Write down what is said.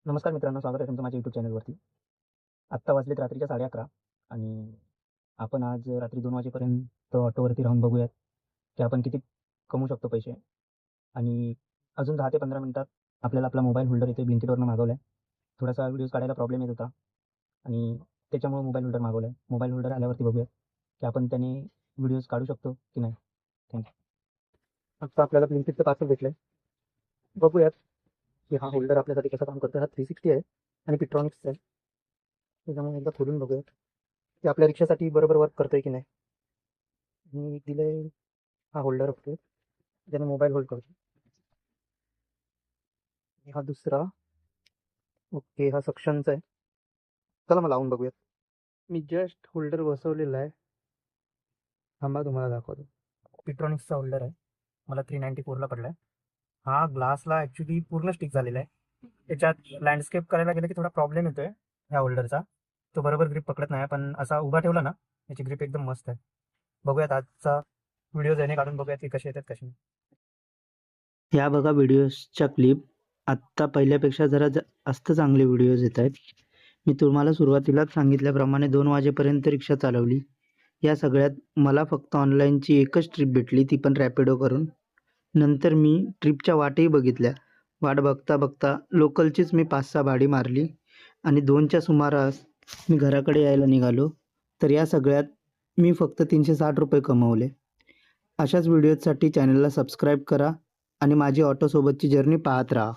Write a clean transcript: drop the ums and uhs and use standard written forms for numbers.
नमस्कार मित्रांनो, स्वागत आहे तुमचं माझ्या यूट्यूब चॅनलवरती. आत्ता वाजलेत रात्रीच्या 11:30 आणि आपण आज रात्री 2 वाजेपर्यंत ऑटोवरती राहून बघूयात, की आपण किती कमवू शकतो पैसे. आणि अजून 10 ते 15 मिनिटात आपल्याला आपला मोबाईल होल्डर इथे Blinkitवरनं मागवला आहे. थोडासा व्हिडिओज काढायला प्रॉब्लेम येत होता आणि त्याच्यामुळे मोबाईल होल्डर मागवला आहे. मोबाईल होल्डर आल्यावरती बघूयात, की आपण त्याने व्हिडिओज काढू शकतो की नाही. थँक आत्ता आपल्याला Blinkitचं पार्सल भेटलं आहे. बघूयात, की हा होल्डर आपल्यासाठी कसं काम करतो. हा 360 आहे आणि Pictronicsचा आहे. त्याच्यामुळे एकदा खोलून बघूयात, की आपल्या रिक्षासाठी बरोबर वर्क करतोय की नाही. मी दिलंय हा होल्डर ओके, ज्याने मोबाईल होल्ड करतो. आणि हा दुसरा ओके, हा सक्शनचा आहे. चला मग लावून बघूयात. मी जस्ट होल्डर बसवलेला आहे. थांबा तुम्हाला दाखवतो. Pictronicsचा होल्डर आहे. मला 394ला पडला आहे. हा ग्लासला ॲक्च्युली पूर्ण स्टिक झालेला आहे. त्याच्यात लँडस्केप करायला गेलं की थोडा प्रॉब्लेम येतोय ह्या होल्डरचा. तो बरोबर ग्रिप पकडत नाही, पण असा उभा ठेवला ना, याची ग्रिप एकदम मस्त आहे. बघूयात आजचा व्हिडिओ याने काढून बघूयात की कसे येतात कसे नाही. ह्या बघा व्हिडिओजच्या क्लिप. आत्ता पहिल्यापेक्षा जरा जास्त चांगले व्हिडिओज येत आहेत. मी तुम्हाला सुरुवातीलाच सांगितल्याप्रमाणे 2 वाजेपर्यंत रिक्षा चालवली. या सगळ्यात मला फक्त ऑनलाईनची एकच ट्रिप भेटली, ती पण रॅपिडो करून. नंतर मी ट्रिपच्या वाटही बघितल्या. वाट बघता बघता लोकलचीच मी 5-6 भाडी मारली आणि 2च्या सुमारास मी घराकडे यायला निघालो. तर या सगळ्यात मी फक्त ₹360 कमवले. अशाच व्हिडिओजसाठी चॅनलला सबस्क्राईब करा आणि माझी ऑटोसोबतची जर्नी पाहत राहा.